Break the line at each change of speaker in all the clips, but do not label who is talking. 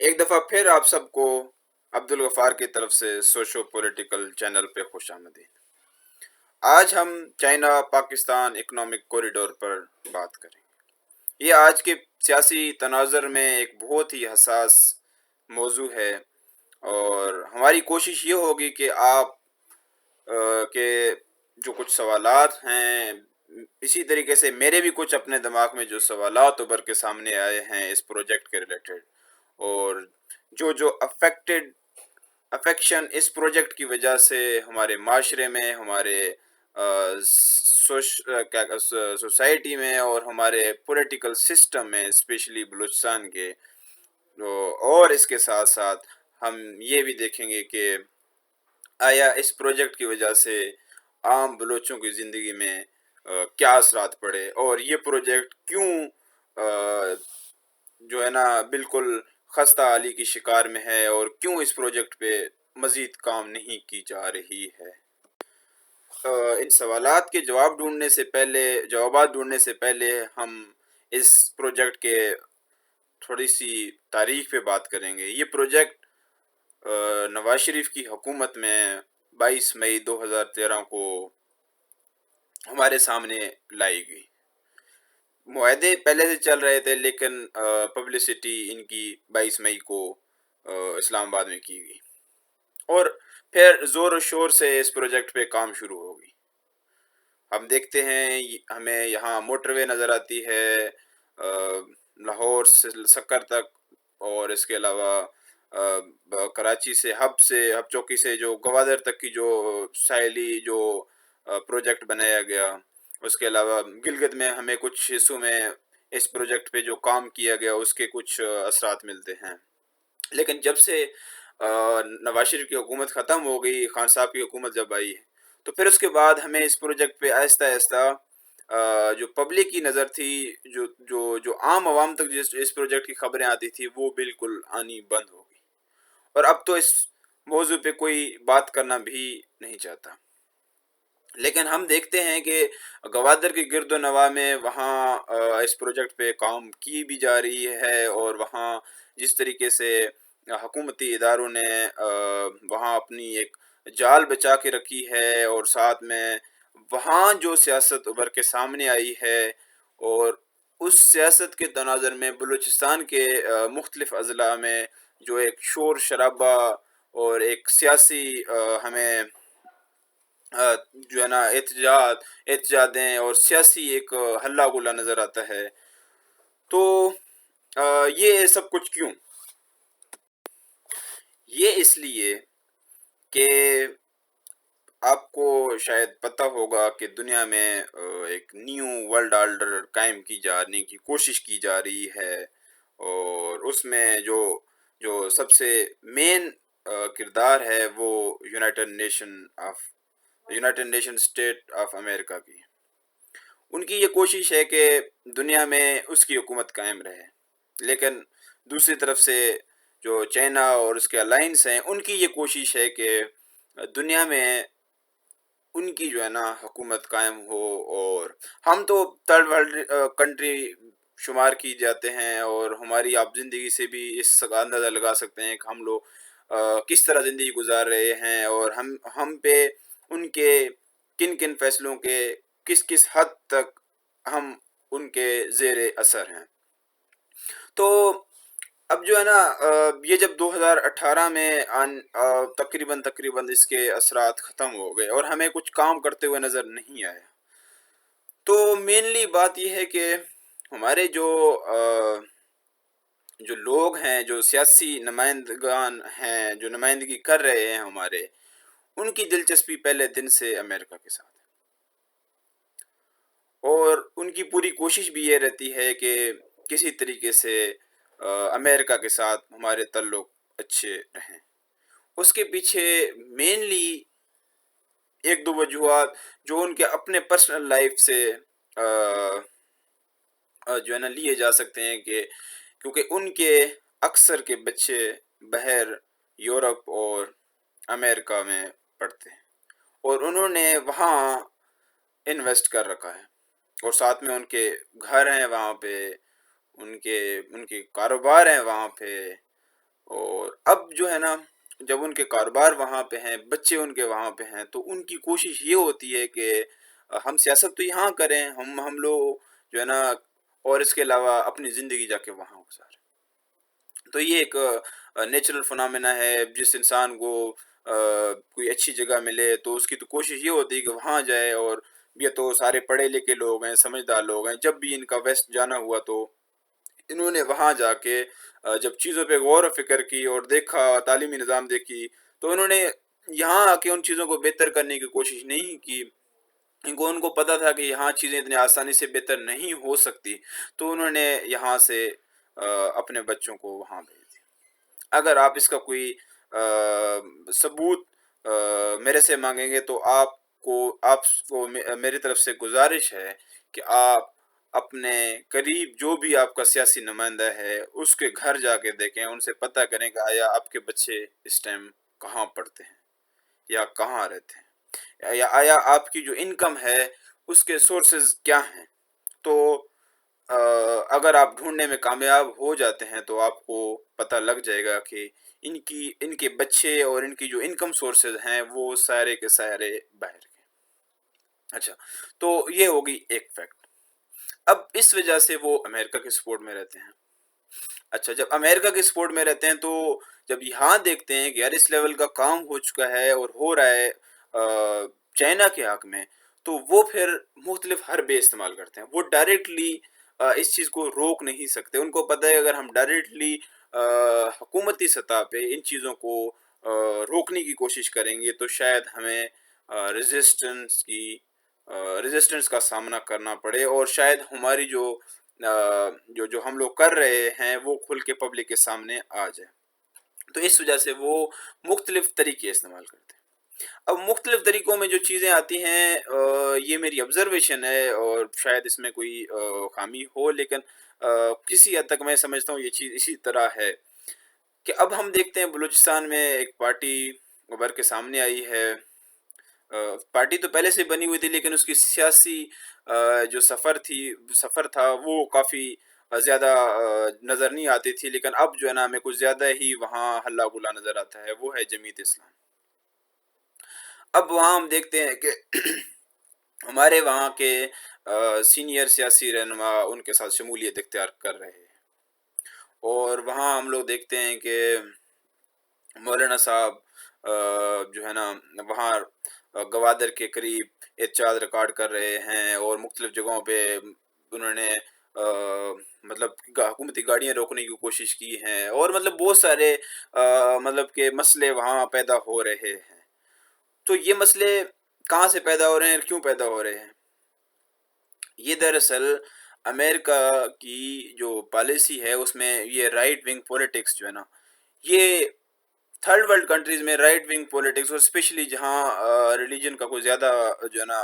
ایک دفعہ پھر آپ سب کو عبدالغفار کی طرف سے سوشو پولیٹیکل چینل پہ خوش آمدید۔ آج ہم چائنا پاکستان اکنامک کوریڈور پر بات کریں گے۔ یہ آج کے سیاسی تناظر میں ایک بہت ہی حساس موضوع ہے، اور ہماری کوشش یہ ہوگی کہ آپ کے جو کچھ سوالات ہیں، اسی طریقے سے میرے بھی کچھ اپنے دماغ میں جو سوالات ابھر کے سامنے آئے ہیں اس پروجیکٹ کے ریلیٹڈ، اور جو افیکشن اس پروجیکٹ کی وجہ سے ہمارے معاشرے میں، ہمارے سوسائٹی میں اور ہمارے پولیٹیکل سسٹم میں، اسپیشلی بلوچستان کے، اور اس کے ساتھ ساتھ ہم یہ بھی دیکھیں گے کہ آیا اس پروجیکٹ کی وجہ سے عام بلوچوں کی زندگی میں کیا اثرات پڑے، اور یہ پروجیکٹ کیوں جو ہے نا بالکل خستہ حالی کی شکار میں ہے، اور کیوں اس پروجیکٹ پہ مزید کام نہیں کی جا رہی ہے۔ ان سوالات کے جوابات ڈھونڈنے سے پہلے ہم اس پروجیکٹ کے تھوڑی سی تاریخ پہ بات کریں گے۔ یہ پروجیکٹ نواز شریف کی حکومت میں 22 مئی 2013 کو ہمارے سامنے لائی گئی۔ معاہدے پہلے سے چل رہے تھے، لیکن پبلسٹی ان کی 22 مئی کو اسلام آباد میں کی گئی، اور پھر زور و شور سے اس پروجیکٹ پہ کام شروع ہو گئی۔ ہم دیکھتے ہیں ہمیں یہاں موٹر وے نظر آتی ہے، لاہور سے سکر تک، اور اس کے علاوہ کراچی سے ہب چوکی سے جو گوادر تک کی جو ساحلی جو پروجیکٹ بنایا گیا، اس کے علاوہ گلگت میں ہمیں کچھ حصوں میں اس پروجیکٹ پہ جو کام کیا گیا اس کے کچھ اثرات ملتے ہیں۔ لیکن جب سے نواز شریف کی حکومت ختم ہو گئی، خان صاحب کی حکومت جب آئی، تو پھر اس کے بعد ہمیں اس پروجیکٹ پہ آہستہ آہستہ جو پبلک کی نظر تھی، جو عام عوام تک اس پروجیکٹ کی خبریں آتی تھی، وہ بالکل آنی بند ہو گئی، اور اب تو اس موضوع پہ کوئی بات کرنا بھی نہیں چاہتا۔ لیکن ہم دیکھتے ہیں کہ گوادر کے گرد و نواح میں وہاں اس پروجیکٹ پہ کام کی بھی جا رہی ہے، اور وہاں جس طریقے سے حکومتی اداروں نے وہاں اپنی ایک جال بچا کے رکھی ہے، اور ساتھ میں وہاں جو سیاست ابھر کے سامنے آئی ہے، اور اس سیاست کے تناظر میں بلوچستان کے مختلف اضلاع میں جو ایک شور شرابہ اور ایک سیاسی ہمیں جو ہے نا احتجاجیں اور سیاسی ایک ہلہ گلا نظر آتا ہے۔ تو یہ سب کچھ کیوں؟ یہ اس لیے کہ آپ کو شاید پتہ ہوگا کہ دنیا میں ایک نیو ورلڈ آرڈر قائم کی جانے کی کوشش کی جا رہی ہے، اور اس میں جو سب سے مین کردار ہے وہ United nation state of America کی۔ ان کی یہ کوشش ہے کہ دنیا میں اس کی حکومت قائم رہے، لیکن دوسری طرف سے جو چائنا اور اس کے الائنس ہیں، ان کی یہ کوشش ہے کہ دنیا میں ان کی جو ہے نا حکومت قائم ہو، اور ہم تو تھرڈ ورلڈ کنٹری شمار کی جاتے ہیں، اور ہماری آپ زندگی سے بھی اس کا اندازہ لگا سکتے ہیں کہ ہم لوگ کس طرح زندگی گزار رہے ہیں، اور ہم پہ ان کے کن فیصلوں کے کس حد تک ہم ان کے زیر اثر ہیں۔ تو اب جو ہے نا یہ جب 2018 میں تقریباً اس کے اثرات ختم ہو گئے اور ہمیں کچھ کام کرتے ہوئے نظر نہیں آیا، تو مینلی بات یہ ہے کہ ہمارے جو لوگ ہیں، جو سیاسی نمائندگان ہیں، جو نمائندگی کر رہے ہیں ہمارے، ان کی دلچسپی پہلے دن سے امریکہ کے ساتھ ہے، اور ان کی پوری کوشش بھی یہ رہتی ہے کہ کسی طریقے سے امریکہ کے ساتھ ہمارے تعلق اچھے رہیں۔ اس کے پیچھے مینلی ایک دو وجوہات جو ان کے اپنے پرسنل لائف سے جو ہے نا لیے جا سکتے ہیں، کہ کیونکہ ان کے اکثر کے بچے باہر یورپ اور امریکہ میں پڑھتے ہیں، اور انہوں نے وہاں انویسٹ کر رکھا ہے، اور ساتھ میں ان کے گھر ہیں وہاں پہ، ان کے کاروبار ہیں وہاں پہ، اور اب جو ہے نا، جب ان کے کاروبار وہاں پہ ہیں، بچے ان کے وہاں پہ ہیں، تو ان کی کوشش یہ ہوتی ہے کہ ہم سیاست تو یہاں کریں، ہم لوگ جو ہے نا، اور اس کے علاوہ اپنی زندگی جا کے وہاں گزاریں۔ تو یہ ایک نیچرل فنامنا ہے، جس انسان کو کوئی اچھی جگہ ملے تو اس کی تو کوشش یہ ہوتی ہے کہ وہاں جائے، اور یہ تو سارے پڑھے لکھے لوگ ہیں، سمجھدار لوگ ہیں، جب بھی ان کا ویسٹ جانا ہوا تو انہوں نے وہاں جا کے جب چیزوں پہ غور و فکر کی اور دیکھا، تعلیمی نظام دیکھی، تو انہوں نے یہاں آ کے ان چیزوں کو بہتر کرنے کی کوشش نہیں کی۔ ان کو پتہ تھا کہ یہاں چیزیں اتنی آسانی سے بہتر نہیں ہو سکتی، تو انہوں نے یہاں سے اپنے بچوں کو وہاں بھیج دیا۔ اگر آپ اس کا کوئی ثبوت میرے سے مانگیں گے، تو آپ کو میری طرف سے گزارش ہے کہ آپ اپنے قریب جو بھی آپ کا سیاسی نمائندہ ہے، اس کے گھر جا کے دیکھیں، ان سے پتہ کریں کہ آیا آپ کے بچے اس ٹائم کہاں پڑھتے ہیں یا کہاں رہتے ہیں، یا آیا آپ کی جو انکم ہے اس کے سورسز کیا ہیں۔ تو اگر آپ ڈھونڈنے میں کامیاب ہو جاتے ہیں تو آپ کو پتہ لگ جائے گا کہ ان کے بچے اور ان کی جو انکم سورسز ہیں وہ سارے کے سارے باہر کے۔ اچھا، تو یہ ہوگی ایک فیکٹ۔ اب اس وجہ سے وہ امریکہ کے سپورٹ میں رہتے ہیں۔ اچھا، جب امریکہ کے سپورٹ میں رہتے ہیں تو جب یہاں دیکھتے ہیں کہ یار اس لیول کا کام ہو چکا ہے اور ہو رہا ہے چائنا کے حق میں، تو وہ پھر مختلف حربے استعمال کرتے ہیں۔ وہ ڈائریکٹلی اس چیز کو روک نہیں سکتے۔ ان کو پتہ ہے اگر ہم ڈائریکٹلی حکومتی سطح پہ ان چیزوں کو روکنے کی کوشش کریں گے تو شاید ہمیں ریزسٹنس کا سامنا کرنا پڑے، اور شاید ہماری جو ہم لوگ کر رہے ہیں وہ کھل کے پبلک کے سامنے آ جائے۔ تو اس وجہ سے وہ مختلف طریقے استعمال کرتے ہیں۔ اب مختلف طریقوں میں جو چیزیں آتی ہیں، یہ میری آبزرویشن ہے، اور شاید اس میں کوئی خامی ہو، لیکن کسی حد تک میں سمجھتا ہوں یہ چیز اسی طرح ہے کہ اب ہم دیکھتے ہیں بلوچستان میں ایک پارٹی ابھر کے سامنے آئی ہے۔ پارٹی تو پہلے سے بنی ہوئی تھی، لیکن اس کی سیاسی جو سفر تھا وہ کافی زیادہ نظر نہیں آتی تھی، لیکن اب جو ہے نا ہمیں کچھ زیادہ ہی وہاں ہلا گلا نظر آتا ہے، وہ ہے جمعیت اسلام۔ اب وہاں ہم دیکھتے ہیں کہ ہمارے وہاں کے سینئر سیاسی رہنما ان کے ساتھ شمولیت اختیار کر رہے ہیں، اور وہاں ہم لوگ دیکھتے ہیں کہ مولانا صاحب جو ہے نا وہاں گوادر کے قریب احتجاج ریکارڈ کر رہے ہیں، اور مختلف جگہوں پہ انہوں نے مطلب حکومتی گاڑیاں روکنے کی کوشش کی ہیں، اور مطلب بہت سارے مطلب کہ مسئلے وہاں پیدا ہو رہے ہیں۔ تو یہ مسئلے کہاں سے پیدا ہو رہے ہیں اور کیوں پیدا ہو رہے ہیں؟ یہ دراصل امریکہ کی جو پالیسی ہے اس میں یہ رائٹ ونگ پولیٹکس جو ہے نا، یہ تھرڈ ورلڈ کنٹریز میں رائٹ ونگ پولیٹکس، اور اسپیشلی جہاں ریلیجن کا کوئی زیادہ جو ہے نا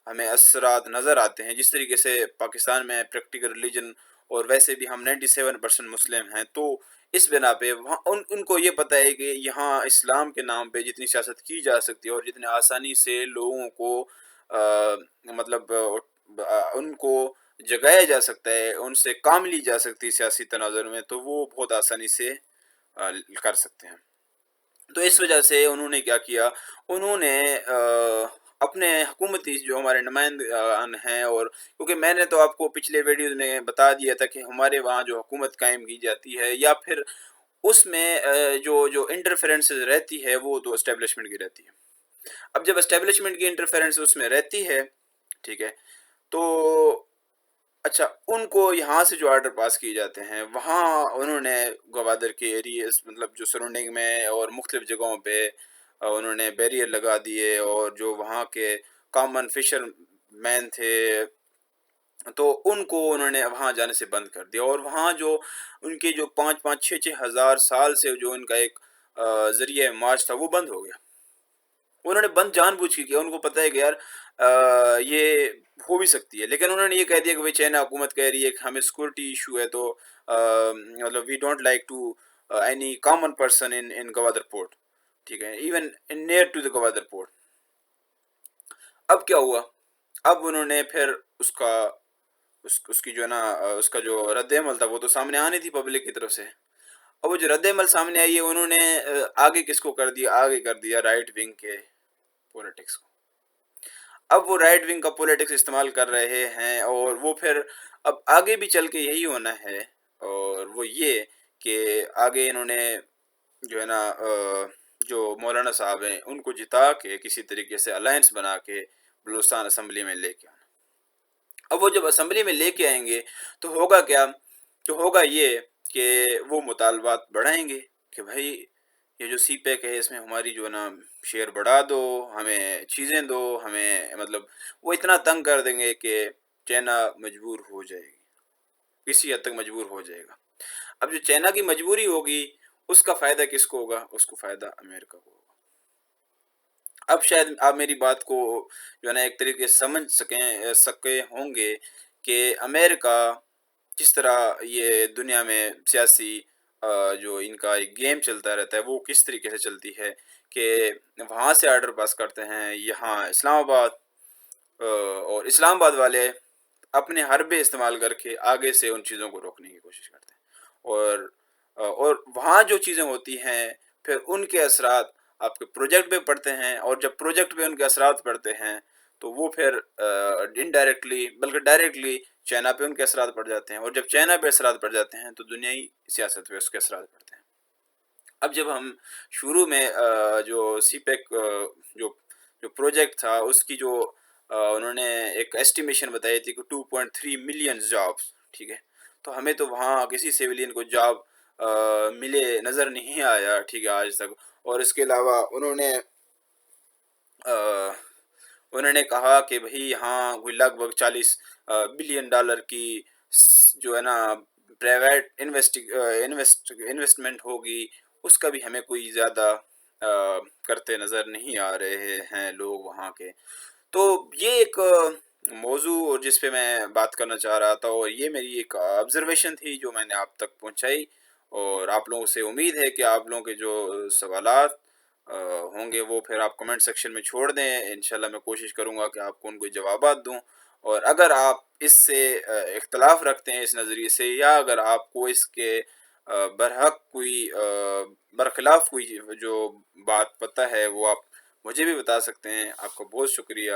ہمیں اثرات نظر آتے ہیں، جس طریقے سے پاکستان میں پریکٹیکل ریلیجن، اور ویسے بھی ہم 97% مسلم ہیں، تو اس بنا پہ وہاں ان کو یہ پتہ ہے کہ یہاں اسلام کے نام پہ جتنی سیاست کی جا سکتی ہے اور جتنے آسانی سے لوگوں کو مطلب ان کو جگایا جا سکتا ہے، ان سے کام لی جا سکتی ہے سیاسی تناظر میں، تو وہ بہت آسانی سے کر سکتے ہیں۔ تو اس وجہ سے انہوں نے کیا کیا، انہوں نے اپنے حکومتی جو ہمارے نمائندگان ہیں، اور کیونکہ میں نے تو آپ کو پچھلے ویڈیوز میں بتا دیا تھا کہ ہمارے وہاں جو حکومت قائم کی جاتی ہے، یا پھر اس میں جو انٹرفیرنسز رہتی ہے وہ تو اسٹیبلشمنٹ کی رہتی ہے۔ اب جب اسٹیبلشمنٹ کی انٹرفیرنس اس میں رہتی ہے، ٹھیک ہے، تو اچھا ان کو یہاں سے جو آرڈر پاس کیے جاتے ہیں، وہاں انہوں نے گوادر کے ایریز مطلب جو سراؤنڈنگ میں اور مختلف جگہوں پہ انہوں نے بیریئر لگا دیے، اور جو وہاں کے کامن فشر مین تھے تو ان کو انہوں نے وہاں جانے سے بند کر دیا، اور وہاں جو ان کے جو 5,000-6,000 سال سے جو ان کا ایک ذریعہ معاش تھا وہ بند ہو گیا۔ انہوں نے بند جان بوجھ کے کیا، ان کو پتہ ہے کہ یار یہ ہو بھی سکتی ہے، لیکن انہوں نے یہ کہہ دیا کہ بھائی چائنا حکومت کہہ رہی ہے کہ ہمیں سیکورٹی ایشو ہے، تو مطلب we don't like to any common person in Gwadar port, ٹھیک ہے، even near to the Gwadar port. اب کیا ہوا؟ اب انہوں نے پھر اس کی جو ہے نا اس کا جو رد عمل تھا وہ تو سامنے آنی تھی پبلک کی طرف سے۔ اور وہ جو رد عمل سامنے آئی ہے انہوں نے آگے کس کو کر دیا، آگے کر دیا رائٹ ونگ کے پولیٹکس کو۔ اب وہ رائٹ ونگ کا پولیٹکس استعمال کر رہے ہیں، اور وہ پھر اب آگے بھی چل کے یہی ہونا ہے، اور وہ یہ کہ آگے انہوں نے جو ہے نا جو مولانا صاحب ہیں ان کو جتا کے کسی طریقے سے الائنس بنا کے بلوچستان اسمبلی میں لے کے آنا۔ اب وہ جب اسمبلی میں لے کے آئیں گے تو ہوگا کیا، تو ہوگا یہ کہ وہ مطالبات بڑھائیں گے کہ بھائی یہ جو سی پیک ہے اس میں ہماری جو ہے نا شیئر بڑھا دو، ہمیں چیزیں دو، ہمیں مطلب وہ اتنا تنگ کر دیں گے کہ چائنا مجبور ہو جائے گی، کسی حد تک مجبور ہو جائے گا۔ اب جو چائنا کی مجبوری ہوگی اس کا فائدہ کس کو ہوگا؟ اس کو فائدہ امریکہ کو ہوگا۔ اب شاید آپ میری بات کو جو ہے نا ایک طریقے سے سمجھ سکے ہوں گے کہ امریکہ کس طرح یہ دنیا میں سیاسی جو ان کا ایک گیم چلتا رہتا ہے وہ کس طریقے سے چلتی ہے کہ وہاں سے آرڈر پاس کرتے ہیں یہاں اسلام آباد، اور اسلام آباد والے اپنے حربے استعمال کر کے آگے سے ان چیزوں کو روکنے کی کوشش کرتے ہیں، اور وہاں جو چیزیں ہوتی ہیں پھر ان کے اثرات آپ کے پروجیکٹ پہ پڑتے ہیں، اور جب پروجیکٹ پہ ان کے اثرات پڑتے ہیں تو وہ پھر انڈائریکٹلی بلکہ ڈائریکٹلی چائنا پہ ان کے اثرات پڑ جاتے ہیں، اور جب چائنا پہ اثرات پڑ جاتے ہیں تو دنیائی سیاست پہ اس کے اثرات پڑتے ہیں۔ اب جب ہم شروع میں جو سی پیک جو جو پروجیکٹ تھا اس کی جو انہوں نے ایک ایسٹیمیشن بتائی تھی کہ 2.3 ملین جابس، ٹھیک ہے، تو ہمیں تو وہاں کسی سیولین کو جاب ملے نظر نہیں آیا، ٹھیک ہے، آج تک۔ اور اس کے علاوہ انہوں نے کہا کہ بھئی یہاں کوئی لگ بھگ $40 بلین کی جو ہے نا پرائیویٹ انویسٹمنٹ ہوگی، اس کا بھی ہمیں کوئی زیادہ کرتے نظر نہیں آ رہے ہیں لوگ وہاں کے۔ تو یہ ایک موضوع اور جس پہ میں بات کرنا چاہ رہا تھا، اور یہ میری ایک آبزرویشن تھی جو میں نے آپ تک پہنچائی، اور آپ لوگوں سے امید ہے کہ آپ لوگوں کے جو سوالات ہوں گے وہ پھر آپ کمنٹ سیکشن میں چھوڑ دیں، انشاءاللہ میں کوشش کروں گا کہ آپ کو ان کو جوابات دوں، اور اگر آپ اس سے اختلاف رکھتے ہیں اس نظریے سے، یا اگر آپ کو اس کے برحق کوئی برخلاف کوئی جو بات پتہ ہے وہ آپ مجھے بھی بتا سکتے ہیں۔ آپ کا بہت شکریہ۔